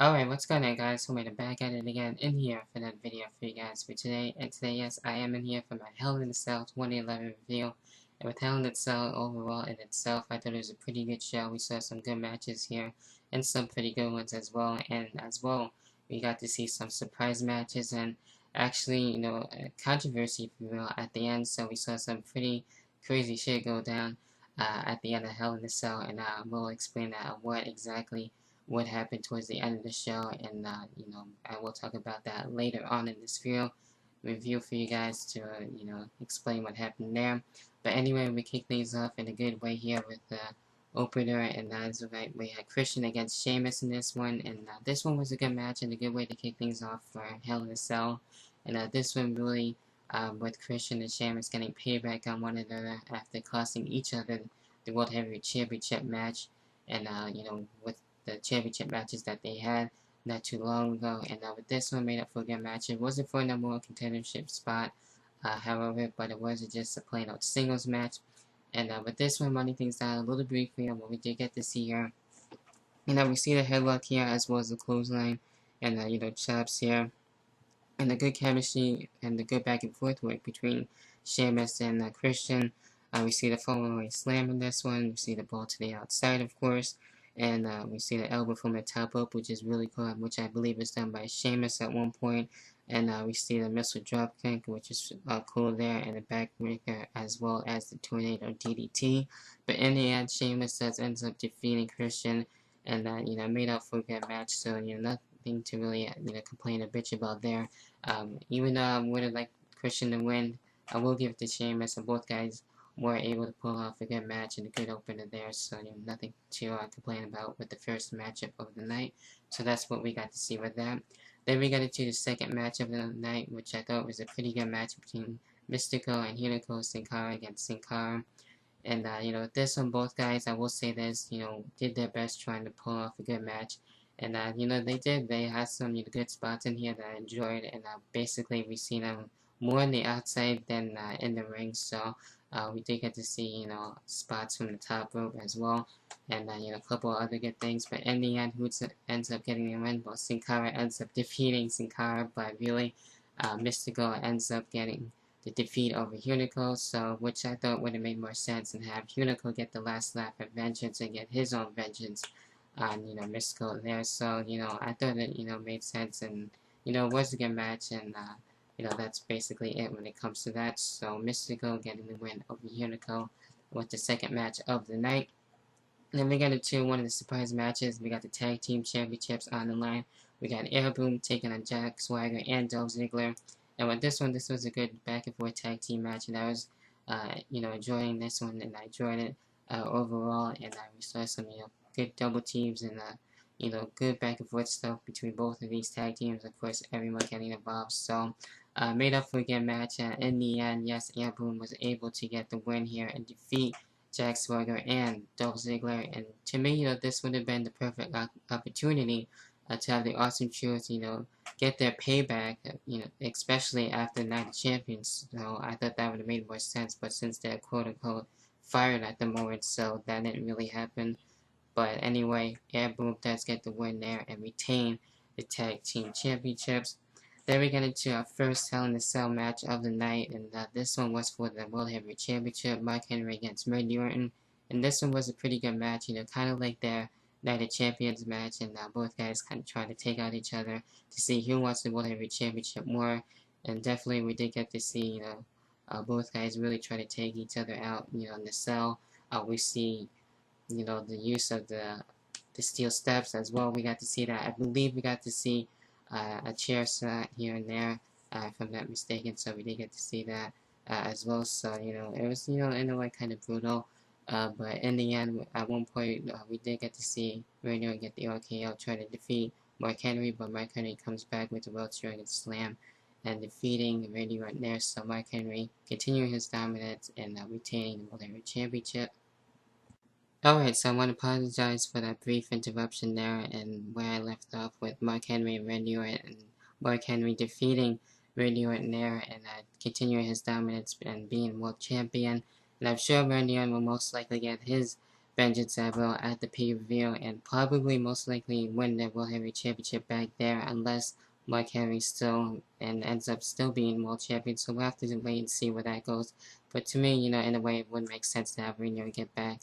Alright, what's going on, guys? So I'm back at it again in here for that video for you guys for today. And today, yes, I am in here for my Hell in a Cell 2011 review. And with Hell in a Cell overall in itself, I thought it was a pretty good show. We saw some good matches here and some pretty good ones as well. And as well, we got to see some surprise matches and actually, a controversy, if you will, at the end. So we saw some pretty crazy shit go down at the end of Hell in a Cell. And we'll explain what exactly what happened towards the end of the show, and I will talk about that later on in this review for you guys to explain what happened there. But anyway, we kick things off in a good way here with the opener, and that's right. We had Christian against Sheamus in this one, and this one was a good match and a good way to kick things off for Hell in a Cell. And this one really, with Christian and Sheamus getting payback on one another after costing each other the World Heavyweight Championship match, and with the championship matches that they had not too long ago, and with this one made up for a good match. It wasn't for a number one contendership spot, however, but it was just a plain old singles match. And with this one, running things down a little briefly on what we did get to see here. We see the headlock here as well as the clothesline, and chops here, and the good chemistry and the good back and forth work between Sheamus and Christian. We see the fall-away slam in this one. We see the ball to the outside, of course. And we see the elbow from the top up, which is really cool, which I believe is done by Sheamus at one point. And we see the missile drop kick, which is cool there, and the backbreaker as well as the tornado DDT. But in the end, Sheamus ends up defeating Christian, and made up for a good match. So nothing to really complain or bitch about there. Even though I would have liked Christian to win, I will give it to Sheamus, and both guys were able to pull off a good match and a good opener there, so nothing to complain about with the first matchup of the night. So that's what we got to see with that. Then we got into the second match of the night, which I thought was a pretty good match between Mistico and Hunico Sin Cara against Sin Cara. And with this one, both guys, I will say this, did their best trying to pull off a good match. And they did. They had some good spots in here that I enjoyed, and basically we seen them more on the outside than in the ring. So we did get to see, spots from the top rope as well, and a couple of other good things. But in the end, who ends up getting the win? Well, Sin Cara ends up defeating Sin Cara, but really, Mystico ends up getting the defeat over Hunico, so which I thought would have made more sense, and have Hunico get the last lap of vengeance and get his own vengeance on Mystico there. So I thought it made sense, and it was a good match, and that's basically it when it comes to that. So Mystico getting the win over Hunico with the second match of the night. And then we got into one of the surprise matches. We got the tag team championships on the line. We got Air Boom taking on Jack Swagger and Dolph Ziggler. And with this one, this was a good back and forth tag team match, and I was enjoying this one, and I enjoyed it overall. And we saw some good double teams and good back and forth stuff between both of these tag teams. Of course, everyone getting involved. So made up for a good match. In the end, yes, Air Boom was able to get the win here and defeat Jack Swagger and Dolph Ziggler. And to me, this would have been the perfect opportunity to have the Awesome Truth, get their payback, especially after Night of Champions. So I thought that would have made more sense, but since they're quote-unquote fired at the moment, so that didn't really happen. But anyway, Air Boom does get the win there and retain the Tag Team Championships. Then we get into our first Hell in a Cell match of the night, and this one was for the World Heavyweight Championship, Mark Henry against Randy Orton. And this one was a pretty good match, kind of like their Night of Champions match, and both guys kind of trying to take out each other to see who wants the World Heavyweight Championship more. And definitely we did get to see, both guys really try to take each other out, in the cell. We see, the use of the steel steps as well. We got to see that. I believe we got to see a chair set here and there, if I'm not mistaken. So we did get to see that as well. So, it was, in a way kind of brutal. But in the end, at one point, we did get to see Randy Orton get the RKO, try to defeat Mark Henry, but Mark Henry comes back with the World Dragon Slam and defeating Randy Orton there. So Mark Henry continuing his dominance and retaining the World Heavyweight Championship. Alright, so I want to apologize for that brief interruption there and where I left off with Mark Henry and Randy Orton, and Mark Henry defeating Randy Orton there and continuing his dominance and being world champion. And I'm sure Randy Orton will most likely get his vengeance as well at the pay-per-view, and probably most likely win the World Heavyweight Championship back there, unless Mark Henry still and ends up still being world champion. So we'll have to wait and see where that goes. But to me, you know, in a way, it would make sense to have Reno get back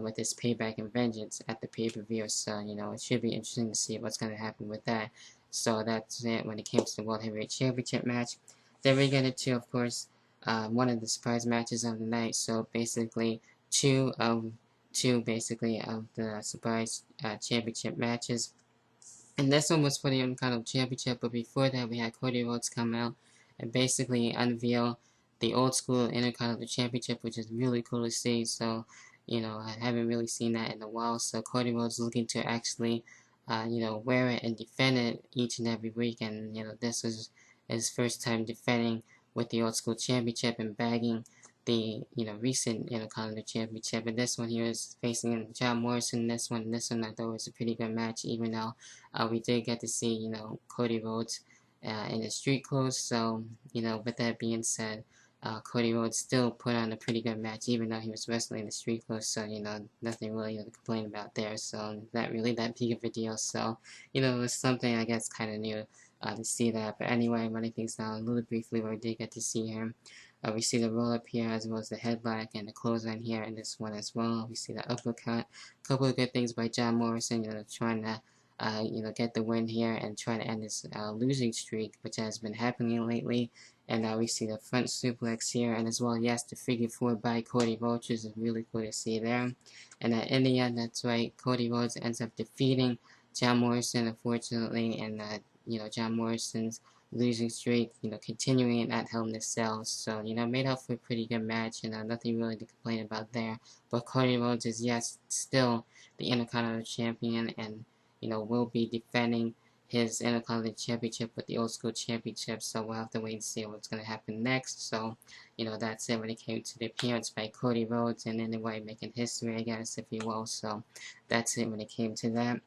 with his payback and vengeance at the pay-per-view. So, you know, it should be interesting to see what's going to happen with that. So that's it when it comes to the World Heavyweight Championship match. Then we get into, of course, one of the surprise matches of the night. So basically, two of the surprise championship matches. And this one was for the Intercontinental Championship, but before that we had Cody Rhodes come out and basically unveil the old school Intercontinental Championship, which is really cool to see. So, you know, I haven't really seen that in a while. So Cody Rhodes looking to actually, you know, wear it and defend it each and every week. And, you know, this was his first time defending with the old school championship and bagging the, you know, recent Intercontinental Championship. And this one he was facing John Morrison. This one I thought was a pretty good match, even though we did get to see, you know, Cody Rhodes in his street clothes. So, you know, with that being said, Cody Rhodes still put on a pretty good match, even though he was wrestling in the street clothes. So, you know, nothing really to complain about there. So, not really that big of a deal. So, you know, it was something I guess kind of new to see that. But anyway, running things down a little briefly, where we did get to see him. We see the roll up here, as well as the headlock and the clothesline here in this one as well. We see the uppercut. A couple of good things by John Morrison, you know, trying to you know, get the win here and try to end this losing streak, which has been happening lately. And we see the front suplex here, and as well, yes, the figure four by Cody Rhodes, which is really cool to see there. And in the end, that's right, Cody Rhodes ends up defeating John Morrison, unfortunately, and you know, John Morrison's losing streak, you know, continuing at Hell in a Cell. So, you know, made up for a pretty good match, and nothing really to complain about there. But Cody Rhodes is, yes, still the Intercontinental Champion, and you know, will be defending his Intercontinental Championship with the Old School Championship. So we'll have to wait and see what's going to happen next. So, you know, that's it when it came to the appearance by Cody Rhodes, and in a way making history, I guess, if you will. So that's it when it came to that.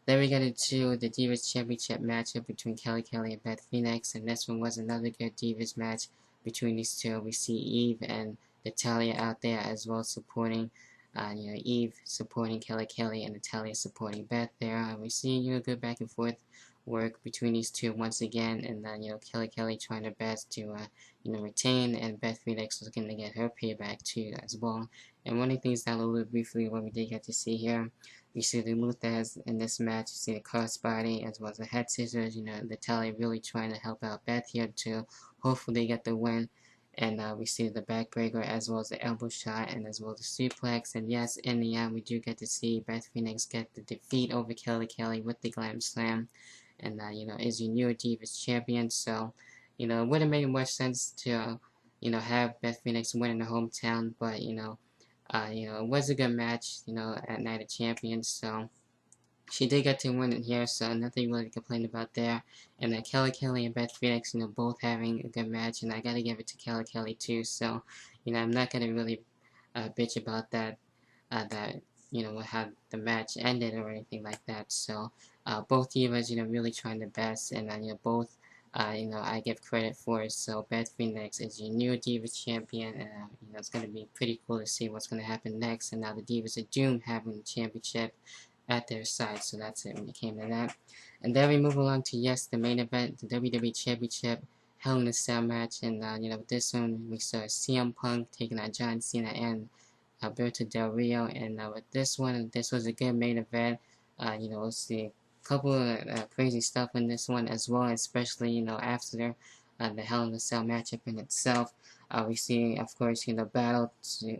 Then we get into the Divas Championship matchup between Kelly and Beth Pheniox, and this one was another good Divas match between these two. We see Eve and Natalya out there as well supporting you know, Eve supporting Kelly and Natalya supporting Beth there. And we see, you know, good back and forth work between these two once again. And then, you know, Kelly trying her best to, you know, retain, and Beth Phoenix looking to get her payback too as well. And running things down a little briefly, what we did get to see here, we see the Luthers in this match. You see the crossbody as well as the head scissors. You know, Natalya really trying to help out Beth here to hopefully get the win. And we see the backbreaker as well as the elbow shot and as well as the suplex. And yes, in the end, we do get to see Beth Phoenix get the defeat over Kelly with the Glam Slam. And, you know, is your new Divas champion. So, you know, it would have made more sense to, you know, have Beth Phoenix win in her hometown. But, you know, it was a good match, you know, at Night of Champions. So, she did get to win it here, so nothing really to complain about there. And Kelly and Beth Phoenix, you know, both having a good match, and I gotta give it to Kelly too. So, you know, I'm not gonna really bitch about that, you know, how the match ended or anything like that. So, both divas, you know, really trying their best, and you know, both, you know, I give credit for it. So, Beth Phoenix is your new Divas champion, and you know, it's gonna be pretty cool to see what's gonna happen next. And now the Divas are doomed having the championship at their side. So that's it when it came to that. And then we move along to, yes, the main event, the WWE Championship Hell in a Cell match. And you know, with this one we saw CM Punk taking on John Cena and Alberto Del Rio. And with this one, this was a good main event. You know, we'll see a couple of crazy stuff in this one as well, especially, you know, after the Hell in a Cell matchup in itself. We see, of course, you know, battle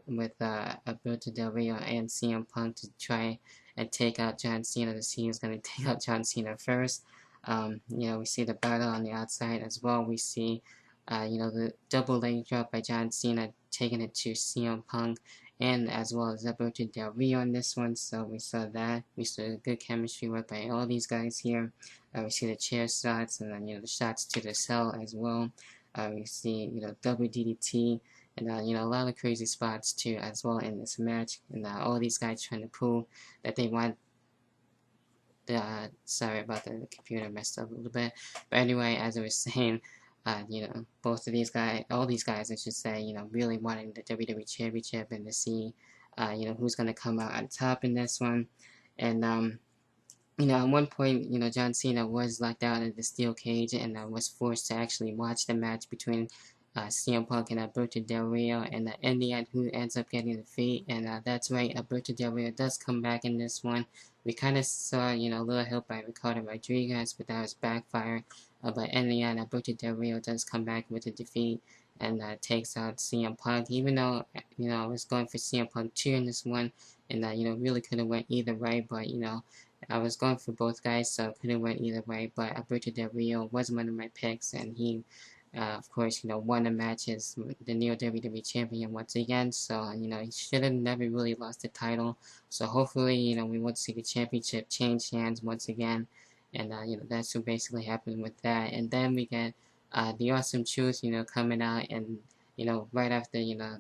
with Alberto Del Rio and CM Punk to try and take out John Cena. The Cena is going to take out John Cena first. You know, we see the battle on the outside as well. We see, you know, the double leg drop by John Cena taking it to CM Punk, and as well as Alberto Del Rio in this one. So we saw that. We saw good chemistry work by all these guys here. We see the chair shots, and then, you know, the shots to the cell as well. We see, you know, double DDT, and you know, a lot of crazy spots too as well in this match. And all these guys trying to prove that they want the sorry about the computer messed up a little bit. But anyway, as I was saying, you know, both of these guys, all these guys, I should say, you know, really wanting the WWE Championship, and to see you know, who's gonna come out on top in this one. And you know, at one point, you know, John Cena was locked out of the steel cage and was forced to actually watch the match between CM Punk and Alberto Del Rio, and in the end, who ends up getting the defeat. And that's right, Alberto Del Rio does come back in this one. We kind of saw, you know, a little help by Ricardo Rodriguez, but that was backfire. But in the end, Alberto Del Rio does come back with a defeat and takes out CM Punk. Even though, you know, I was going for CM Punk 2 in this one, and you know, really could have went either way, but you know, I was going for both guys, so couldn't win either way. But Alberto Del Rio was one of my picks, and he, of course, you know, won the match as the new WWE champion once again. So you know, he should have never really lost the title. So hopefully, you know, we won't see the championship change hands once again, and you know, that's what basically happened with that. And then we get the Awesome Truth, you know, coming out, and you know, right after, you know,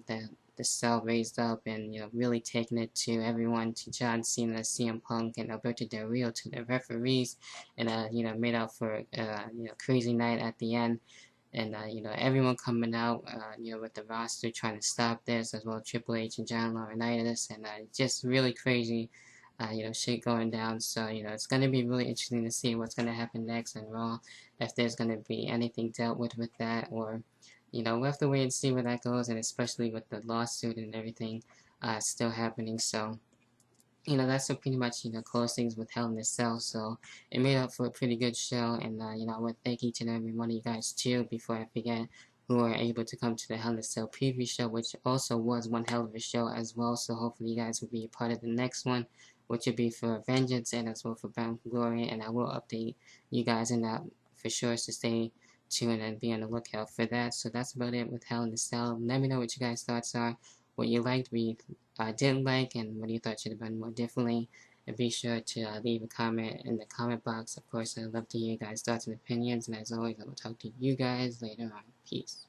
the cell raised up, and you know, really taking it to everyone, to John Cena, CM Punk, and Alberto Del Rio, to the referees, and you know, made out for you know, crazy night at the end. And you know, everyone coming out, you know, with the roster trying to stop this, as well as Triple H and John Laurinaitis, and just really crazy, you know, shit going down. So you know, it's gonna be really interesting to see what's gonna happen next on Raw, if there's gonna be anything dealt with that, or you know, we'll have to wait and see where that goes, and especially with the lawsuit and everything still happening. So you know, that's what pretty much, you know, close things with Hell in a Cell. So it made up for a pretty good show, and you know, I want to thank each and every one of you guys too, before I forget, who are able to come to the Hell in a Cell preview show, which also was one hell of a show as well. So hopefully you guys will be a part of the next one, which will be for Vengeance and as well for Bound for Glory, and I will update you guys in that for sure, so stay tuned and be on the lookout for that. So that's about it with Hell in a Cell. Let me know what you guys' thoughts are, what you liked, what you didn't like, and what you thought should have been more differently. And be sure to leave a comment in the comment box. Of course, I'd love to hear you guys' thoughts and opinions, and as always, I will talk to you guys later on. Peace.